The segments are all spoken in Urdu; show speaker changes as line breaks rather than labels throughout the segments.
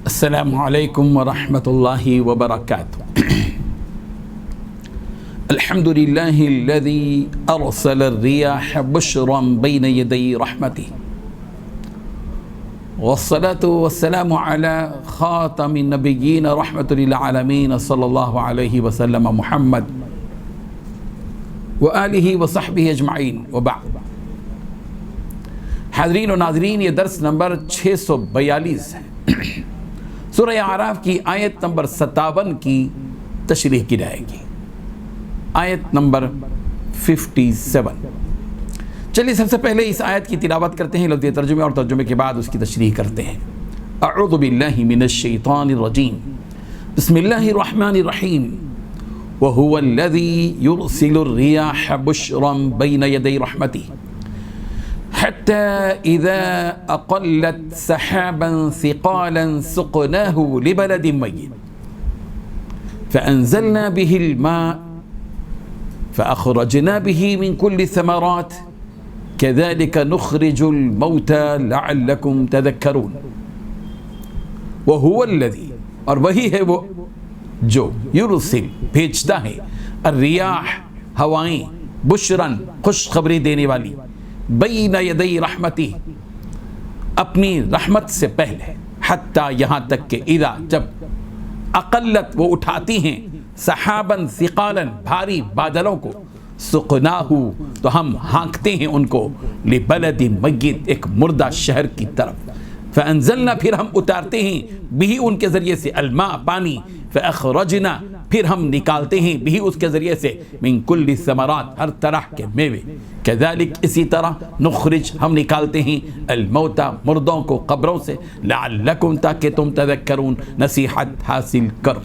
السلام علیکم ورحمۃ اللہ وبرکاتہ۔ الحمد للہ الذی ارسل الریاح بشرا بین یدی رحمتہ، والصلاة والسلام علی خاتم النبیین رحمۃ للعالمین صلی اللہ علیہ وسلم محمد وآلہ وصحبہ اجمعین وبعد۔ حاضرین و ناظرین، یہ درس نمبر 642 ہے۔ سورہ اعراف کی آیت نمبر 57 کی تشریح کی جائے گی، آیت نمبر 57۔ چلیے سب سے پہلے اس آیت کی تلاوت کرتے ہیں، لفظی ترجمے اور ترجمے کے بعد اس کی تشریح کرتے ہیں۔ اعوذ باللہ من الشیطان الرجیم، بسم اللہ الرحمن الرحیم۔ وہو الذی یرسل الریاح بشرا بین یدی رحمتہ حتى إذا أقلت سحابا ثقالا سقناه لبلد ميت فأنزلنا به الماء فأخرجنا به من كل الثمرات كذلك نخرج الموتى لعلكم تذكرون۔ وهو الذي، اور وہی ہے وہ جو یرسل بھیجتا ہے، الریاح ہوائیں، بشرا خوشخبری دینے والی، بین یدی رحمتی اپنی رحمت سے پہلے، حتیٰ یہاں تک کہ اذا جب، اقلت وہ اٹھاتی ہیں، سحابا ثقالا بھاری بادلوں کو، سقناہ تو ہم ہانکتے ہیں ان کو، لبلد میت ایک مردہ شہر کی طرف، فانزلنا پھر ہم اتارتے ہیں، بھی ان کے ذریعے سے، الماء پانی، فاخرجنا پھر ہم نکالتے ہیں، بھی اس کے ذریعے سے، من کل الثمرات ہر طرح کے میوے، کذالک اسی طرح، نخرج ہم نکالتے ہیں، الموتى مردوں کو قبروں سے، لعلکم تاکہ تم تذکرون نصیحت حاصل کرو۔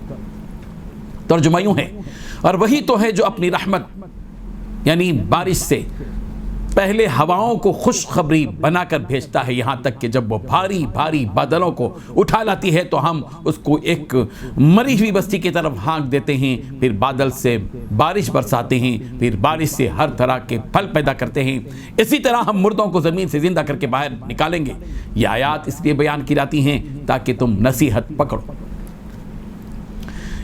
ترجمہ یوں ہے، اور وہی تو ہے جو اپنی رحمت یعنی بارش سے پہلے ہواؤں کو خوشخبری بنا کر بھیجتا ہے، یہاں تک کہ جب وہ بھاری بھاری بادلوں کو اٹھا لاتی ہے تو ہم اس کو ایک مری ہوئی بستی کی طرف ہانک دیتے ہیں، پھر بادل سے بارش برساتے ہیں، پھر بارش سے ہر طرح کے پھل پیدا کرتے ہیں، اسی طرح ہم مردوں کو زمین سے زندہ کر کے باہر نکالیں گے۔ یہ آیات اس لیے بیان کی جاتی ہیں تاکہ تم نصیحت پکڑو۔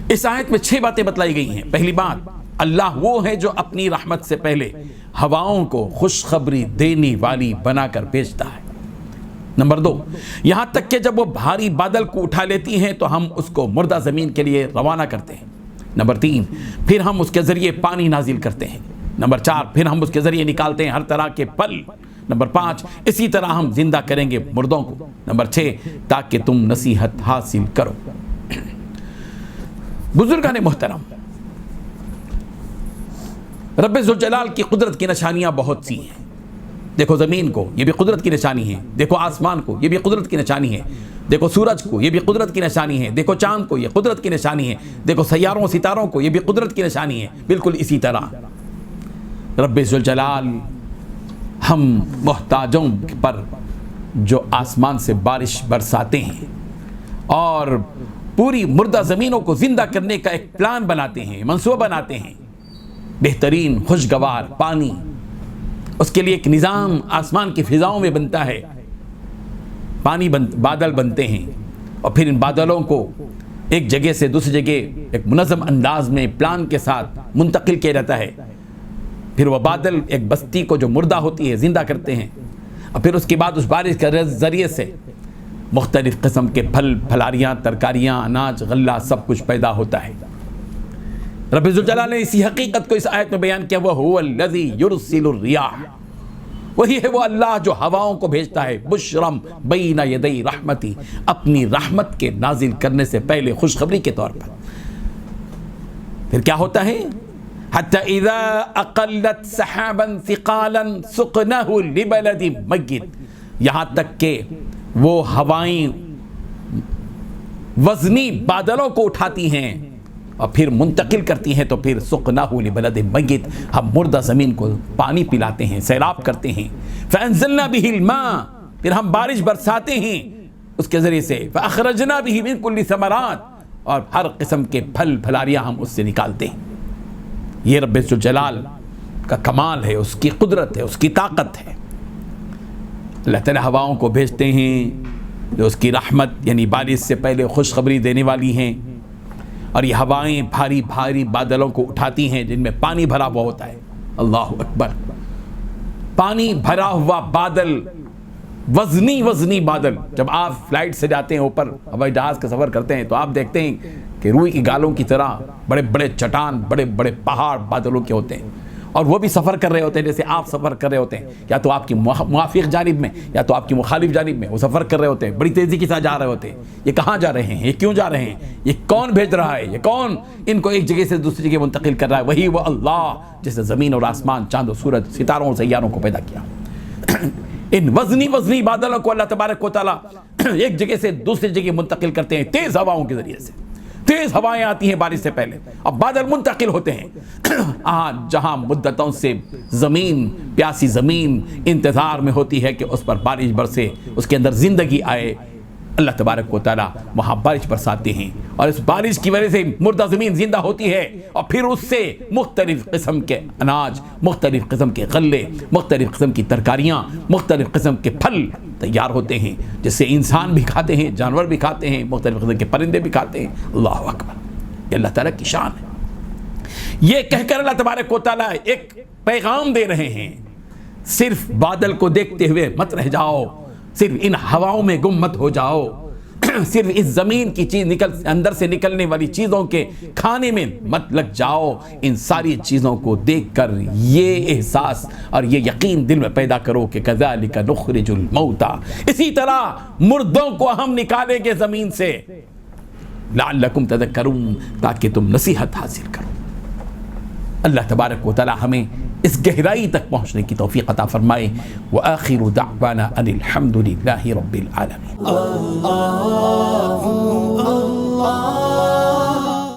اس آیت میں 6 باتیں بتلائی گئی ہیں۔ پہلی بات، اللہ وہ ہے جو اپنی رحمت سے پہلے ہواؤں کو خوشخبری دینے والی بنا کر بھیجتا ہے۔ نمبر 2، یہاں تک کہ جب وہ بھاری بادل کو اٹھا لیتی ہیں تو ہم اس کو مردہ زمین کے لیے روانہ کرتے ہیں۔ نمبر 3، پھر ہم اس کے ذریعے پانی نازل کرتے ہیں۔ نمبر 4، پھر ہم اس کے ذریعے نکالتے ہیں ہر طرح کے پھل۔ نمبر 5، اسی طرح ہم زندہ کریں گے مردوں کو۔ نمبر 6، تاکہ تم نصیحت حاصل کرو۔ بزرگان محترم، رب ذوالجلال کی قدرت کی نشانیاں بہت سی ہیں۔ دیکھو زمین کو، یہ بھی قدرت کی نشانی ہے۔ دیکھو آسمان کو، یہ بھی قدرت کی نشانی ہے۔ دیکھو سورج کو، یہ بھی قدرت کی نشانی ہے۔ دیکھو چاند کو، یہ قدرت کی نشانی ہے۔ دیکھو سیاروں ستاروں کو، یہ بھی قدرت کی نشانی ہے۔ بالکل اسی طرح رب ذوالجلال ہم محتاجوں پر جو آسمان سے بارش برساتے ہیں اور پوری مردہ زمینوں کو زندہ کرنے کا ایک پلان بناتے ہیں، منصوبہ بناتے ہیں، بہترین خوشگوار پانی، اس کے لیے ایک نظام آسمان کی فضاؤں میں بنتا ہے، بادل بنتے ہیں، اور پھر ان بادلوں کو ایک جگہ سے دوسری جگہ ایک منظم انداز میں پلان کے ساتھ منتقل کیا جاتا ہے۔ پھر وہ بادل ایک بستی کو جو مردہ ہوتی ہے زندہ کرتے ہیں، اور پھر اس کے بعد اس بارش کے ذریعے سے مختلف قسم کے پھل پھلاریاں، ترکاریاں، اناج، غلہ سب کچھ پیدا ہوتا ہے۔ رب ذوالجلال نے اسی حقیقت کو اس آیت میں بیان کیا، وَهُوَ الَّذِي يُرْسِلُ الرِّيَاحَ، وہی ہے وہ اللہ جو ہواؤں کو بھیجتا ہے، بشرم بین یدی رحمتی اپنی رحمت کے نازل کرنے سے پہلے خوشخبری کے طور پر۔ پھر کیا ہوتا ہے؟ حَتَّى إِذَا أَقَلَّتْ سَحَابًا ثِقَالًا سُقْنَاهُ لِبَلَدٍ مَيِّتٍ، یہاں تک کہ وہ ہوائیں وزنی بادلوں کو اٹھاتی ہیں اور پھر منتقل کرتی ہیں، تو پھر سقناہ لبلد میت ہم مردہ زمین کو پانی پلاتے ہیں، سیراب کرتے ہیں۔ فانزلنا به الماء، پھر ہم بارش برساتے ہیں اس کے ذریعے سے، فاخرجنا به من كل ثمرات، اور ہر قسم کے پھل پھلاریاں ہم اس سے نکالتے ہیں۔ یہ رب ذوالجلال کا کمال ہے، اس کی قدرت ہے، اس کی طاقت ہے۔ اللہ تعالیٰ ہواؤں کو بھیجتے ہیں جو اس کی رحمت یعنی بارش سے پہلے خوشخبری دینے والی ہیں، اور یہ ہوائیں بھاری بھاری بادلوں کو اٹھاتی ہیں جن میں پانی بھرا ہوا ہوتا ہے۔ اللہ اکبر، پانی بھرا ہوا بادل، وزنی بادل۔ جب آپ فلائٹ سے جاتے ہیں اوپر، ہوائی جہاز کا سفر کرتے ہیں، تو آپ دیکھتے ہیں کہ روئی کی گالوں کی طرح بڑے بڑے چٹان، بڑے بڑے پہاڑ بادلوں کے ہوتے ہیں، اور وہ بھی سفر کر رہے ہوتے ہیں جیسے آپ سفر کر رہے ہوتے ہیں، یا تو آپ کی موافق جانب میں یا تو آپ کی مخالف جانب میں وہ سفر کر رہے ہوتے ہیں، بڑی تیزی کے ساتھ جا رہے ہوتے ہیں۔ یہ کہاں جا رہے ہیں؟ یہ کیوں جا رہے ہیں؟ یہ کون بھیج رہا ہے؟ یہ کون ان کو ایک جگہ سے دوسری جگہ منتقل کر رہا ہے؟ وہی وہ اللہ جس نے زمین اور آسمان، چاند و سورج، ستاروں اور سیاروں کو پیدا کیا۔ ان وزنی بادلوں کو اللہ تبارک و تعالیٰ ایک جگہ سے دوسری جگہ منتقل کرتے ہیں تیز ہواؤں کے ذریعے سے۔ تیز ہوائیں آتی ہیں بارش سے پہلے، اب بادل منتقل ہوتے ہیں جہاں مدتوں سے زمین، پیاسی زمین انتظار میں ہوتی ہے کہ اس پر بارش برسے، اس کے اندر زندگی آئے، اللہ تبارک و تعالیٰ وہاں بارش برساتے ہیں، اور اس بارش کی وجہ سے مردہ زمین زندہ ہوتی ہے، اور پھر اس سے مختلف قسم کے اناج، مختلف قسم کے غلے، مختلف قسم کی ترکاریاں، مختلف قسم کے پھل تیار ہوتے ہیں، جس سے انسان بھی کھاتے ہیں، جانور بھی کھاتے ہیں، مختلف قسم کے پرندے بھی کھاتے ہیں۔ اللہ اکبر، یہ اللہ تعالیٰ کی شان ہے۔ یہ کہہ کر اللہ تبارک و تعالیٰ ایک پیغام دے رہے ہیں، صرف بادل کو دیکھتے ہوئے مت رہ جاؤ، صرف ان ہواؤں میں گم مت ہو جاؤ، صرف اس زمین کی چیز اندر سے نکلنے والی چیزوں کے کھانے میں مت لگ جاؤ، ان ساری چیزوں کو دیکھ کر یہ احساس اور یہ یقین دل میں پیدا کرو کہ کذالک نخرج الموتى، اسی طرح مردوں کو ہم نکالیں گے زمین سے، لعلکم تذکرون، تاکہ تم نصیحت حاصل کرو۔ اللہ تبارک و تعالی ہمیں اس گہرائی تک پہنچنے کی توفیق عطا فرمائے۔ وآخر دعوانا ان الحمد للہ رب العالمین۔